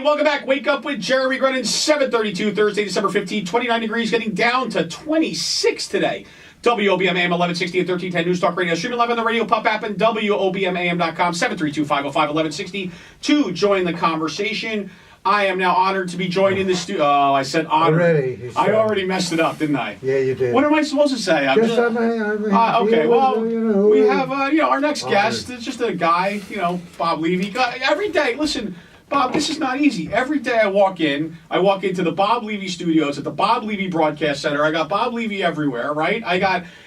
everybody. Welcome back. Wake up with Jeremy Grunin, 7:32, Thursday, December 15th, 29 degrees, getting down to 26 today. WOBM-AM 1160 at 1310 News Talk Radio. Streaming live on the Radio Pop app and WOBM-AM.com, 732-505-1160 to join the conversation. I am now honored to be joined in the studio. Oh, I said honored. I already messed it up, didn't I? Yeah, you did. What am I supposed to say? Okay, well, we have our next guest. It's just a guy, Bob Levy. Every day, listen, Bob, this is not easy. Every day I walk into the Bob Levy studios at the Bob Levy Broadcast Center. I got Bob Levy everywhere, right?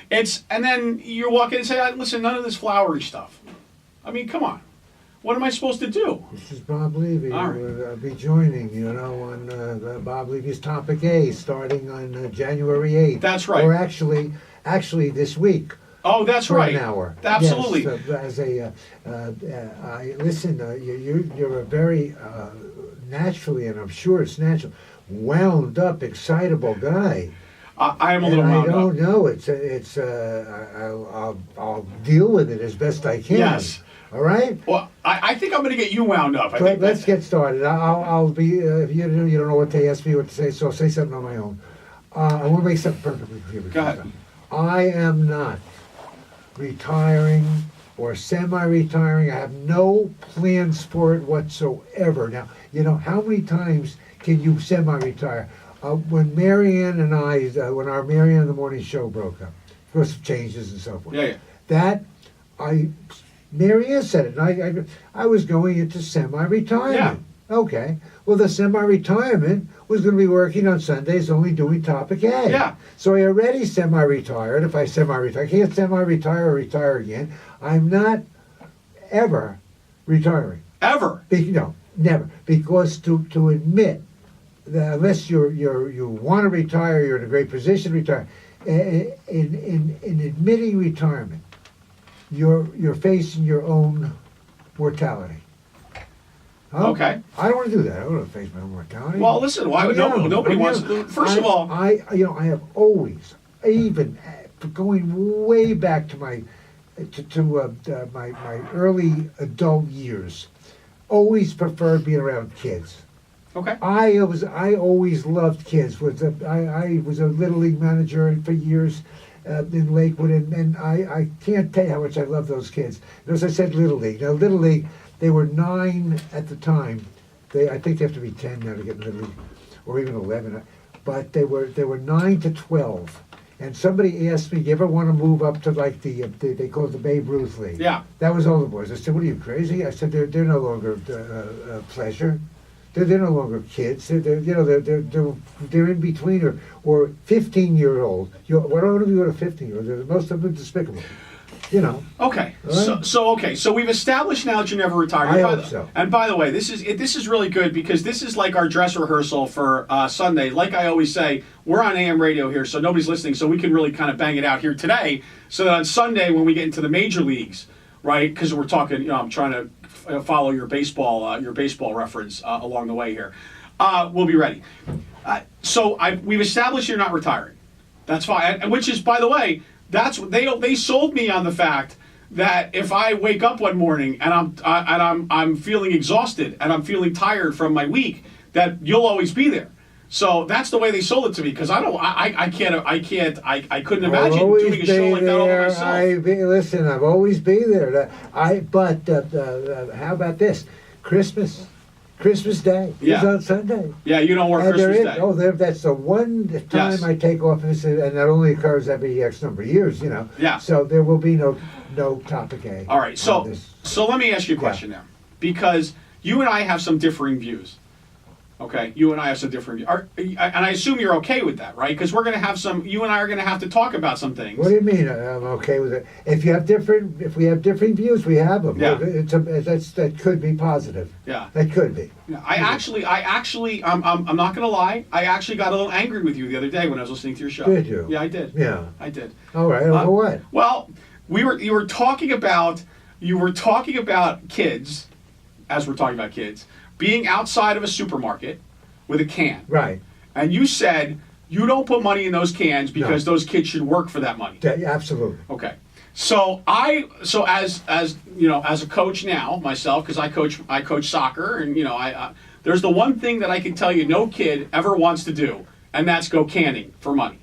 And then you walk in and say, listen, none of this flowery stuff. I mean, come on. What am I supposed to do? This is Bob Levy. All right. We'll be joining, on Bob Levy's Topic A, starting on January 8th. That's right. Or actually this week. Oh, that's for right. An hour. Absolutely. Yes, listen, you're a very naturally, and I'm sure it's natural, wound up, excitable guy. I am a little wound up. I don't know. I'll deal with it as best I can. Yes. All right. Well, I think I'm going to get you wound up. Let's get started. I'll be. You don't know what to ask me what to say, so I'll say something on my own. I want to make something perfectly clear. Go ahead. I am not retiring or semi-retiring. I have no plans for it whatsoever. Now, how many times can you semi-retire? When Marianne and I, when our Marianne in the Morning show broke up, because of changes and so forth. Yeah. Marianne said it, and I was going into semi-retirement. Yeah. Okay. Well, the semi-retirement was going to be working on Sundays, only doing Topic A. Yeah. So I already semi-retired. If I semi-retire, I can't semi-retire or retire again. I'm not ever retiring. Ever? No, never. Because to admit that unless you want to retire, you're in a great position to retire. In admitting retirement, you're facing your own mortality. Huh? Okay. I don't want to do that. I don't want to face my own mortality. Well, listen. Why would nobody wants to? First of all, I have always, even going way back to my early adult years, always preferred being around kids. Okay. I always loved kids. I was a Little League manager for years in Lakewood, and I can't tell you how much I love those kids. And as I said, Little League. Now, Little League, they were 9 at the time. I think they have to be 10 now to get in Little League, or even 11. But they were 9 to 12. And somebody asked me, "Do you ever want to move up to like they call it the Babe Ruth League?" Yeah. That was all the boys. I said, "What are you, crazy?" I said, "They're no longer pleasure. They're no longer kids. They're in between or 15-year-old. What do you with a 15-year-old? Most of them are despicable. Okay. Right? So we've established now that you never retired. I hope so. And by the way, this is really good because this is like our dress rehearsal for Sunday. Like I always say, we're on AM radio here, so nobody's listening, so we can really kind of bang it out here today. So that on Sunday when we get into the major leagues, right? Because we're talking, I'm trying to follow your baseball reference along the way here. We'll be ready. We've established you're not retiring. That's fine. And which is, by the way, that's what they sold me on the fact that if I wake up one morning and I'm feeling exhausted and I'm feeling tired from my week, that you'll always be there. So that's the way they sold it to me because I couldn't imagine doing a show like that all by myself. Listen, I've always been there. But how about this? Christmas Day is on Sunday. Yeah, you don't work Christmas Day. Oh, that's the one time I take off, and that only occurs every X number of years, Yeah. So there will be no Topic A. All right, so let me ask you a question now, because you and I have some differing views. Okay, you and I have some different views. And I assume you're okay with that, right? Because we're going to have you and I are going to have to talk about some things. What do you mean I'm okay with it? If we have different views, we have them. Yeah. That could be positive. Yeah. That could be. Yeah. I'm not going to lie. I actually got a little angry with you the other day when I was listening to your show. Did you? Yeah, I did. Yeah. I did. All right. Over what? Well, you were talking about kids, as we're talking about kids, being outside of a supermarket with a can. Right. And you said you don't put money in those cans because those kids should work for that money. Absolutely. Okay. So as you know, as a coach now myself, because I coach soccer, and you know, there's the one thing that I can tell you no kid ever wants to do, and that's go canning for money,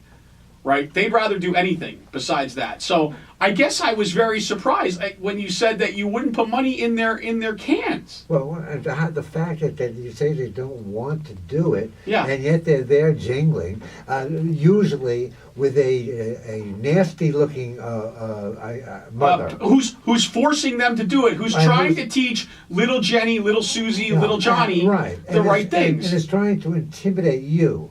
right? They'd rather do anything besides that. So I guess I was very surprised when you said that you wouldn't put money in their cans. Well, the fact that you say they don't want to do it, Yeah. and yet they're there jingling, usually with a nasty-looking mother. Who's forcing them to do it? Who's trying to teach little Jenny, little Susie, little Johnny the right things? And is trying to intimidate you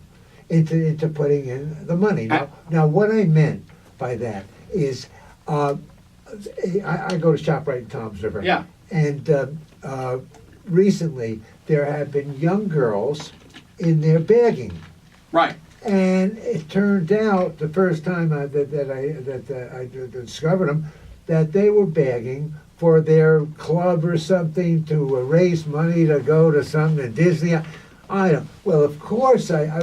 into putting in the money. Now, what I meant by that is, I go to ShopRite in Toms River. Yeah. And recently there have been young girls in there begging. Right. And it turned out the first time I discovered them that they were begging for their club or something to raise money to go to something at Disney. Well, of course I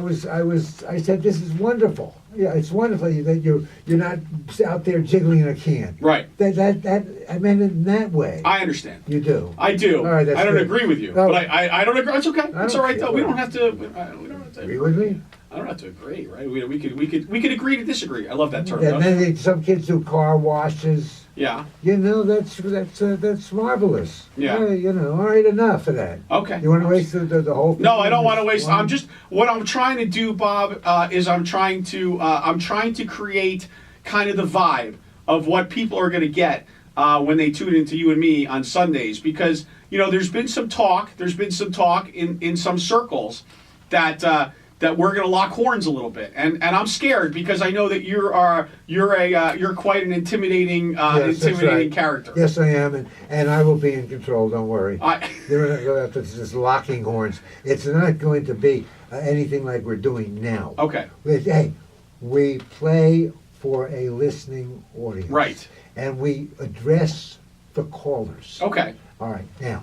said, this is wonderful. Yeah, it's wonderful that you're not out there jiggling a can. Right. That I meant it in that way. I understand. You do. I do. All right, I don't good. agree with you, No. but I don't agree. It's okay. It's all right though. We don't have to. We don't have to Agree with me? I don't have to agree, right? We could agree to disagree. I love that term. And then some kids do car washes. Yeah. You know, that's marvelous. Yeah. You know, all right, enough of that. Okay. You want to waste the whole thing? No, I don't want to waste. One? What I'm trying to do, Bob, is I'm trying to create kind of the vibe of what people are going to get when they tune into you and me on Sundays, because you know there's been some talk in some circles that we're going to lock horns a little bit, and I'm scared because I know that you're quite an intimidating right. character. Yes, I am, and I will be in control. Don't worry. They're not going to just locking horns. It's not going to be anything like we're doing now. Okay. Hey, we play for a listening audience, Right. And we address the callers. Okay. All right. Now,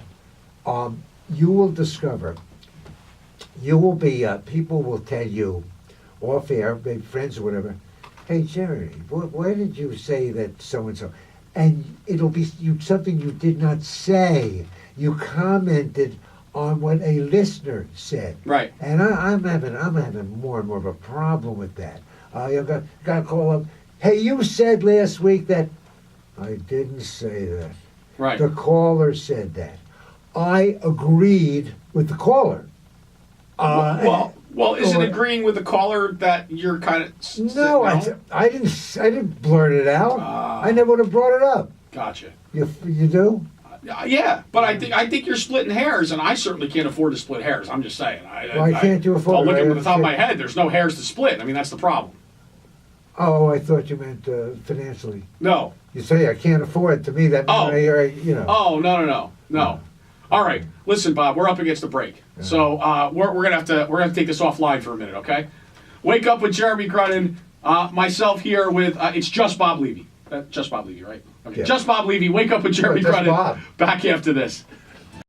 you will discover. You will be, people will tell you, off air, maybe friends or whatever, hey, Jerry, why did you say that so-and-so? And it'll be something you did not say. You commented on what a listener said. Right. And I'm having more and more of a problem with that. You've got to call up, hey, you said last week that. I didn't say that. Right. The caller said that. I agreed with the caller. Well, is it agreeing with the caller that you're kind of? No, I didn't blurt it out. I never would have brought it up. Gotcha. You do? Yeah, but I think you're splitting hairs, and I certainly can't afford to split hairs. I'm just saying. Why can't you afford? Well, looking at the top of my head, there's no hairs to split. I mean, that's the problem. Oh, I thought you meant financially. No. You say I can't afford. To me, that means you know. Oh, no. All right, listen, Bob. We're up against the break, so we're gonna have to take this offline for a minute, okay? Wake up with Jeremy Grunin, myself here with it's just Bob Levy. Just Bob Levy, right? Okay, Yeah. Just Bob Levy. Wake up with Jeremy Grunin. Bob. Back after this.